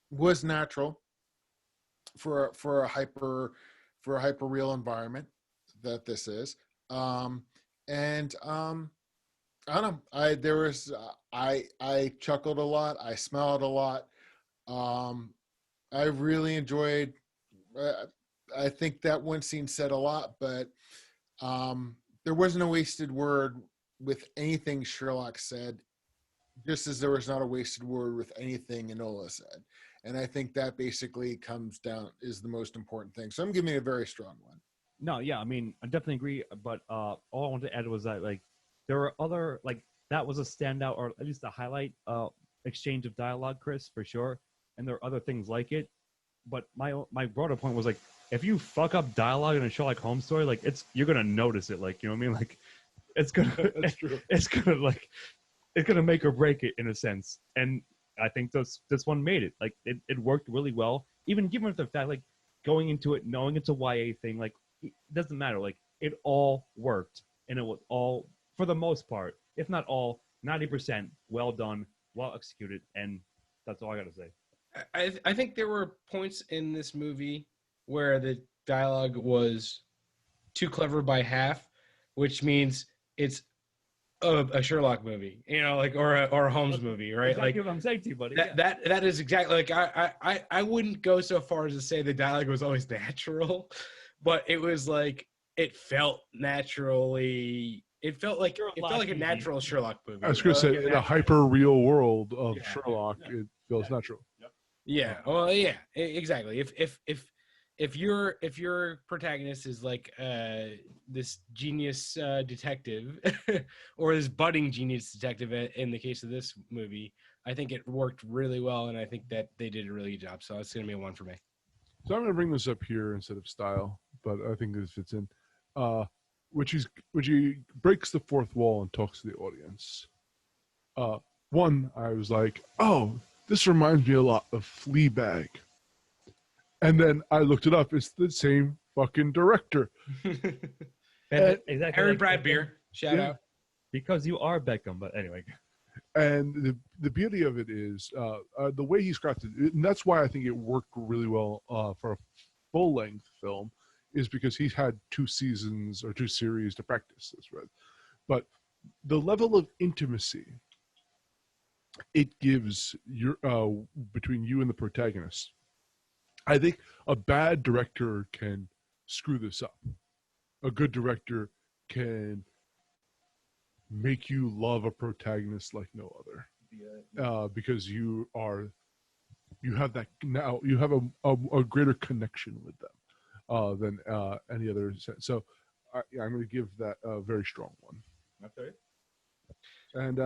was natural for a hyper real environment that this is. I don't know. I chuckled a lot. I smiled a lot. I really enjoyed. I think that one scene said a lot, but there wasn't a wasted word with anything Sherlock said, just as there was not a wasted word with anything Enola said. And I think that basically comes down is the most important thing. So I'm giving it a very strong one. No, yeah, I mean, I definitely agree. But all I wanted to add was that like there were other like that was a standout or at least a highlight exchange of dialogue, Chris, for sure. And there are other things like it. But my broader point was like if you fuck up dialogue in a Sherlock Holmes story, like you're gonna notice it. Like, you know what I mean? Like it's gonna That's true. it's gonna make or break it in a sense. And I think this one made it. Like it worked really well. Even given the fact like going into it knowing it's a YA thing, like it doesn't matter. Like it all worked, and it was all for the most part, if not all, 90% well done, well executed, and that's all I gotta say. I think there were points in this movie where the dialogue was too clever by half, which means it's a Sherlock movie, you know, like or a Holmes movie, right? Exactly Like what I'm saying to you, buddy. that is exactly like I wouldn't go so far as to say the dialogue was always natural, but it was like it felt naturally. It felt like a natural Sherlock movie. I was going to say, in a hyper real world of Sherlock, it feels natural. Yeah. Well, yeah. Exactly. If your protagonist is like this genius detective, or this budding genius detective, in the case of this movie, I think it worked really well, and I think that they did a really good job. So it's going to be a 1 for me. So I'm going to bring this up here instead of style, but I think this fits in. Which he breaks the fourth wall and talks to the audience. One, I was like, oh, this reminds me a lot of Fleabag. And then I looked it up. It's the same fucking director. Exactly. Harry Bradbeer, shout out. Because you are Beckham, but anyway. And the beauty of it is the way he's crafted, and that's why I think it worked really well for a full-length film, is because he's had 2 seasons or 2 series to practice this with. But the level of intimacy it gives your between you and the protagonist, I think a bad director can screw this up. A good director can make you love a protagonist like no other, because you have that now. You have a greater connection with them than any other. So I'm going to give that a very strong one. Okay. And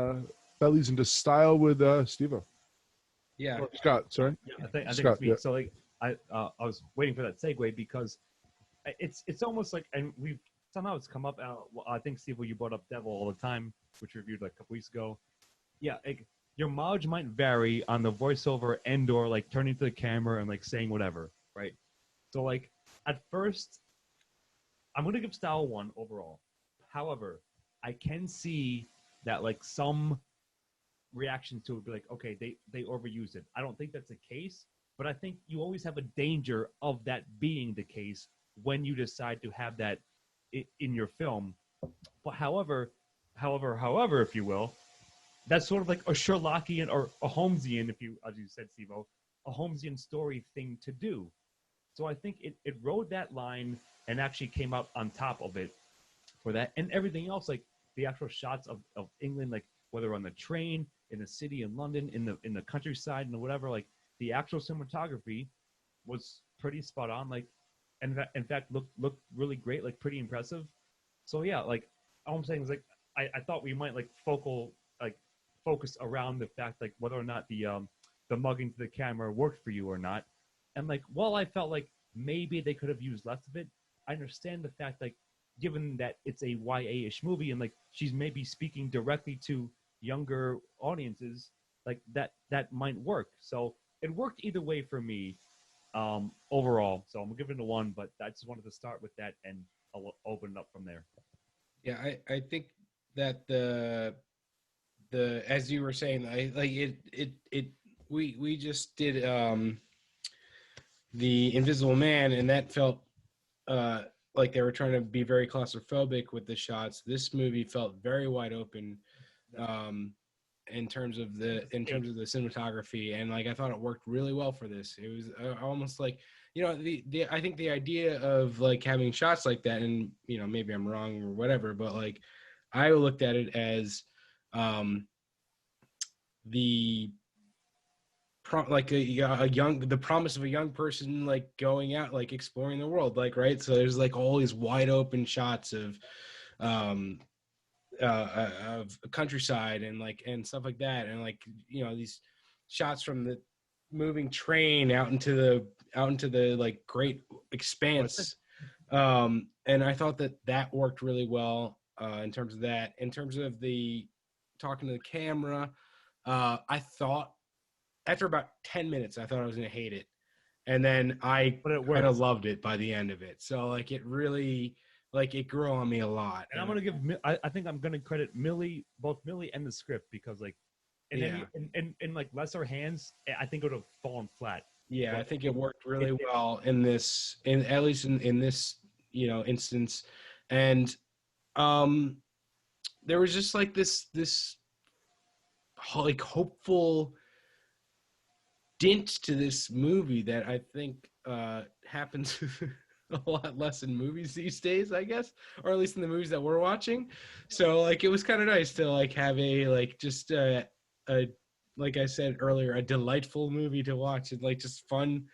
that leads into style with Steve-O. Yeah. Or Scott, sorry. Yeah, I think Scott, it's me. yeah. So like I was waiting for that segue because it's almost like, and we've somehow it's come up. I think Steve, you brought up Devil all the time, which we reviewed like a couple weeks ago. Yeah, like, your mileage might vary on the voiceover and or like turning to the camera and like saying whatever, right? So like at first, I'm gonna give style 1 overall. However, I can see that like some reactions to it would be like, okay, they overuse it. I don't think that's the case, but I think you always have a danger of that being the case when you decide to have that in your film. But however, if you will, that's sort of like a Sherlockian or a Holmesian, if you, as you said, Steve-O, a Holmesian story thing to do. So I think it rode that line and actually came out on top of it for that. And everything else, like the actual shots of England, like whether on the train, in the city in London, in the countryside and whatever, like the actual cinematography was pretty spot on. Like, and in fact, looked really great, like pretty impressive. So yeah, like all I'm saying is like I thought we might like focus around the fact like whether or not the mugging to the camera worked for you or not. And like while I felt like maybe they could have used less of it, I understand the fact like given that it's a YA-ish movie and like she's maybe speaking directly to younger audiences, like that might work. So it worked either way for me. overall. So I'm gonna give it a 1, but I just wanted to start with that, and I'll open it up from there. Yeah, I think that the as you were saying, we just did the Invisible Man, and that felt like they were trying to be very claustrophobic with the shots. This movie felt very wide open in terms of the cinematography, and like I thought it worked really well for this. It was almost like, you know, I think the idea of like having shots like that, and you know, maybe I'm wrong or whatever, but like I looked at it as the the promise of a young person like going out, like exploring the world, like, right? So there's like all these wide open shots of countryside and stuff like that, and like, you know, these shots from the moving train out into the like great expanse, and I thought that worked really well in terms of that. In terms of the talking to the camera, I thought after about 10 minutes I thought I was gonna hate it, and then I kind of loved it by the end of it. So like it really, like, it grew on me a lot. And I'm gonna give I think I'm gonna credit both Millie and the script, because like in like lesser hands, I think it would have fallen flat. Yeah, but I think it worked really well in this, at least in this, you know, instance. And there was just like this like hopeful dint to this movie that I think happens a lot less in movies these days, I guess, or at least in the movies that we're watching. So like it was kind of nice to like have a like just a like I said earlier, a delightful movie to watch, and like just fun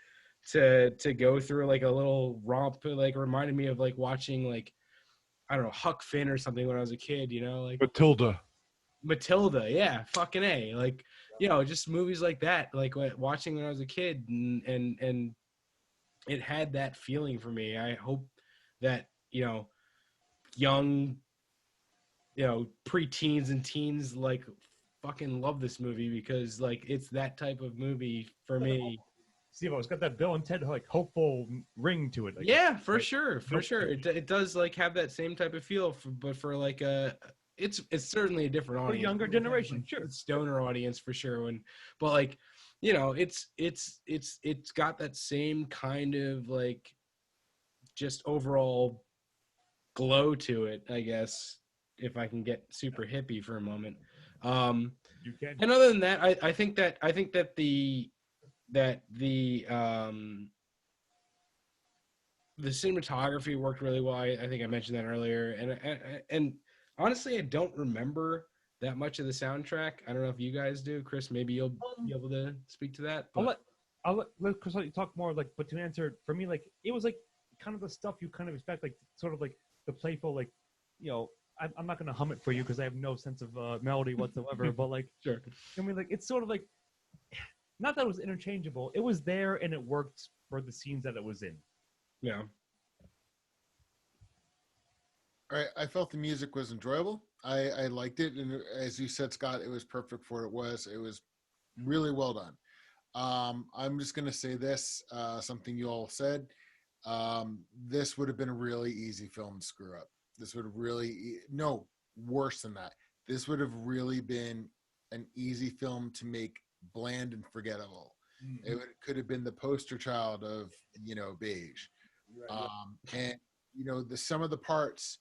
to go through, like a little romp. Like reminded me of like watching, like, I don't know, Huck Finn or something when I was a kid, you know, like Matilda, yeah, fucking A. Like, you know, just movies like that, like watching when I was a kid, and it had that feeling for me. I hope that, you know, young, you know, preteens and teens like fucking love this movie, because like it's that type of movie for me. Steve, it's got that Bill and Ted like hopeful ring to it. Like, yeah, for sure. It does like have that same type of feel, but for like it's certainly a different audience, for a younger generation, like, sure, stoner audience for sure. But like, you know, it's got that same kind of like just overall glow to it, I guess, if I can get super hippie for a moment. You can. And other than that, I think that the cinematography worked really well. I think I mentioned that earlier, and honestly, I don't remember that much of the soundtrack. I don't know if you guys do. Chris, maybe you'll be able to speak to that. But I'll let Chris talk more. Like, but to answer, for me, like it was like kind of the stuff you kind of expect, like sort of like the playful, like, you know, I'm not gonna hum it for you because I have no sense of melody whatsoever. But like, sure. I mean, like it's sort of like, not that it was interchangeable. It was there and it worked for the scenes that it was in. Yeah. All right, I felt the music was enjoyable. I liked it, and as you said, Scott, it was perfect for what it was. It was really well done. I'm just going to say this, something you all said. This would have been a really easy film to screw up. This would have no, worse than that. This would have really been an easy film to make bland and forgettable. Mm-hmm. It could have been the poster child of, you know, beige. Right. And, you know, some of the parts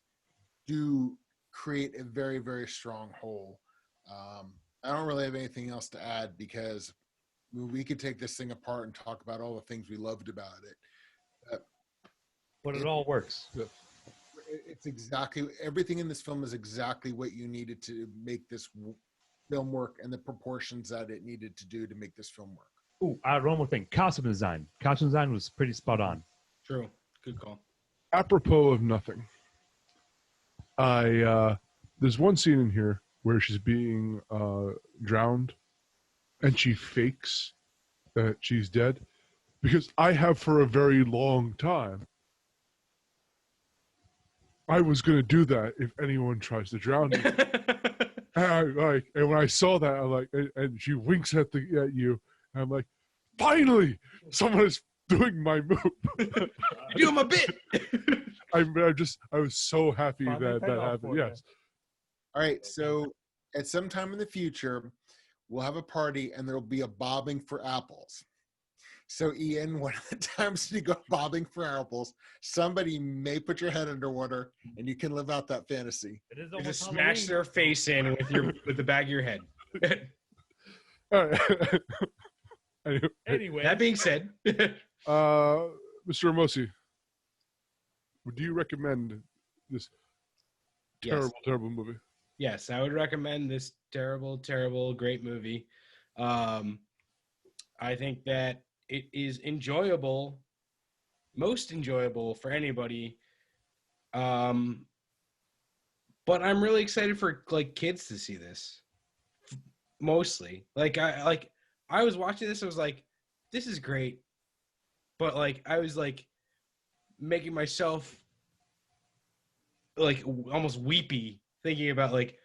do create a very, very strong whole. I don't really have anything else to add, because we could take this thing apart and talk about all the things we loved about it. But it all works. It's exactly, everything in this film is exactly what you needed to make this film work, and the proportions that it needed to do to make this film work. Ooh, I had one more thing. Costume design. Costume design was pretty spot on. True. Good call. Apropos of nothing, there's one scene in here where she's being drowned, and she fakes that she's dead, because I have for a very long time. I was gonna do that if anyone tries to drown me. And when I saw that, I'm like, and she winks at you, and I'm like, finally, someone has doing my move. You're doing my bit. I was so happy Finally that paid that off happened. for you. Yes. All right, so at some time in the future, we'll have a party and there'll be a bobbing for apples. So Ian, one of the times you go bobbing for apples, somebody may put your head underwater and you can live out that fantasy. It is You almost just Halloween. smash their face in with the back of your head. All right. Anyway, Anyway, That being said, Mr. Ramosi, would you recommend this yes. terrible movie? Yes, I would recommend this terrible, great movie. I think that it is enjoyable, most enjoyable for anybody. But I'm really excited for like kids to see this. Mostly, I was watching this, I was like, this is great, but like I was like making myself like almost weepy thinking about like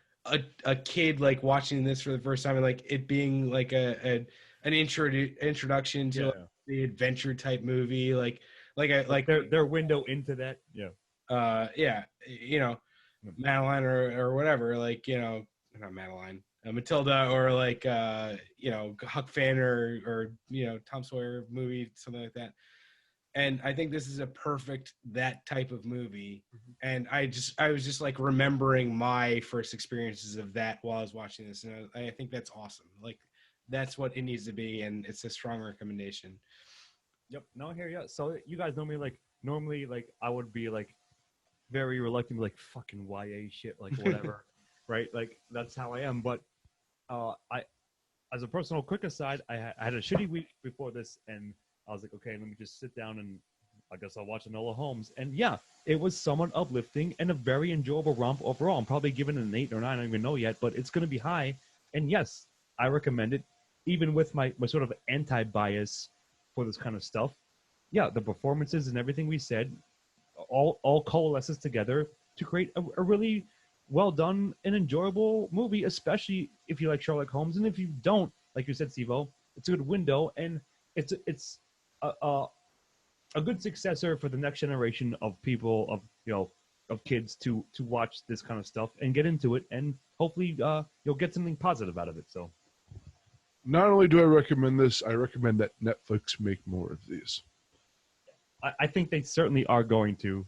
a kid like watching this for the first time and like it being like an introduction to like, the adventure type movie, like their window into that. Yeah. you know, Madeline or whatever, like, you know, not Madeline, Matilda, or like you know, Huck Finn or you know, Tom Sawyer movie, something like that. And I think this is a perfect that type of movie. And I was just like remembering my first experiences of that while I was watching this, and I think that's awesome. Like that's what it needs to be, and it's a strong recommendation. Yep. No, here, yeah. So you guys know me, like normally, like I would be like very reluctant, like fucking YA shit, like whatever, right? Like that's how I am. But I, as a personal quick aside, I had a shitty week before this, and I was like, okay, let me just sit down and I guess I'll watch Enola Holmes. And yeah, it was somewhat uplifting and a very enjoyable romp overall. I'm probably giving it an 8 or 9, I don't even know yet, but it's going to be high. And yes, I recommend it, even with my sort of anti-bias for this kind of stuff. Yeah, the performances and everything we said all coalesces together to create a really well done and enjoyable movie, especially if you like Sherlock Holmes. And if you don't, like you said, Steve-O, it's a good window, and it's a good successor for the next generation of people, of kids to watch this kind of stuff and get into it, and hopefully you'll get something positive out of it. So Not only do I recommend this, I recommend that Netflix make more of these. I think they certainly are going to.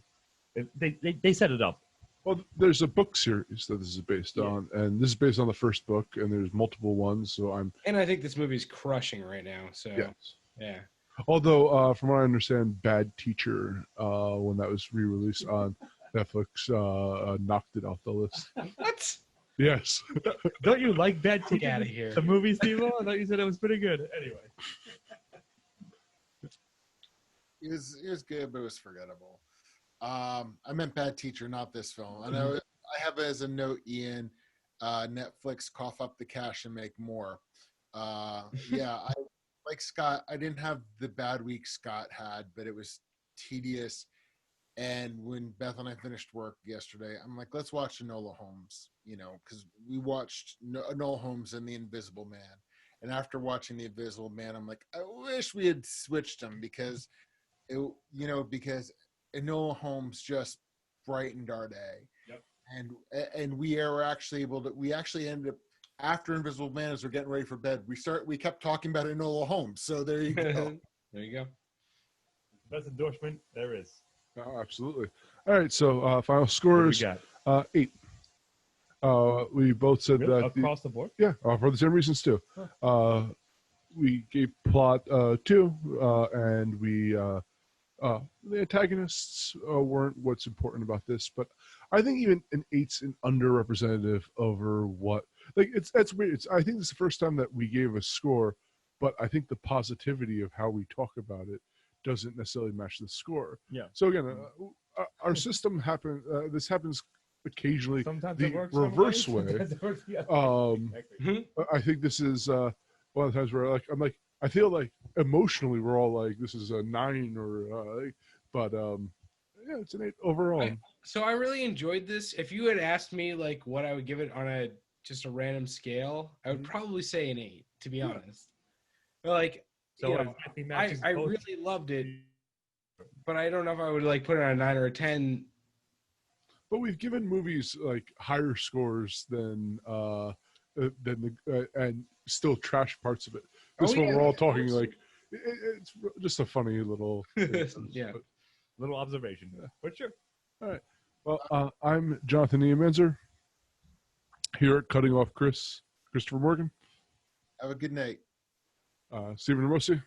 They set it up. Well, there's a book series that this is based on, and this is based on the first book, and there's multiple ones. So And I think this movie's crushing right now. So yes. yeah. Although, from what I understand, Bad Teacher, when that was re-released on Netflix, knocked it off the list. What? Yes. Don't you like Bad Teacher? Get out of here. The movie, Steve-O? I thought you said it was pretty good. Anyway. It was good, but it was forgettable. I meant Bad Teacher, not this film. I know I have it as a note, Ian. Netflix, cough up the cash and make more. Yeah, I like Scott. I didn't have the bad week Scott had, but it was tedious. And when Beth and I finished work yesterday, I'm like, let's watch Enola Holmes, because we watched Enola Holmes and The Invisible Man. And after watching The Invisible Man, I'm like, I wish we had switched them because because Enola Holmes just brightened our day. Yep. And we were actually we ended up, after Invisible Man, as we're getting ready for bed, we kept talking about Enola Holmes. So there you go. There you go. Best endorsement there is. Oh, absolutely. All right, so final scores, What 8. We both said really? that Across the board? yeah, for the same reasons too. We gave plot 2, and we the antagonists weren't what's important about this, but I think even an 8's an underrepresentative over what, like, that's weird. I think this is the first time that we gave a score, but I think the positivity of how we talk about it doesn't necessarily match the score. Yeah. So again, our system this happens occasionally. Sometimes the it works reverse one way. sometimes it works the other. Mhm. I think this is one of the times where I feel like emotionally we're all like, this is a 9 or but yeah, it's an 8 overall. So I really enjoyed this. If you had asked me like what I would give it on just a random scale, I would probably say an 8, to be honest. But like So you it know, exactly I matches both. really loved it, but I don't know if I would like put it on a 9 or a 10. But we've given movies like higher scores than and still trash parts of it. This Oh, one yeah, we're all of talking course. like it's just a funny little Yeah. But, Little observation. But sure. well, I'm Jonathan Niemenzer here at Cutting Off Christopher Morgan, Have a good night. Stephen Ramosi.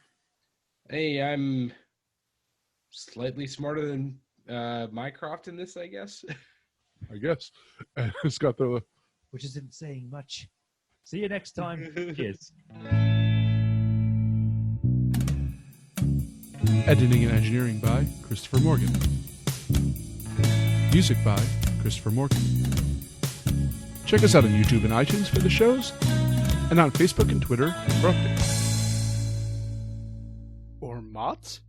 Hey, I'm slightly smarter than Mycroft in this, I guess. I guess. And it's got the Which isn't saying much. See you next time. Cheers. editing and engineering by Christopher Morgan. Music by Christopher Morgan. Check us out on YouTube and iTunes for the shows, and on Facebook and Twitter for updates. Or Mott's?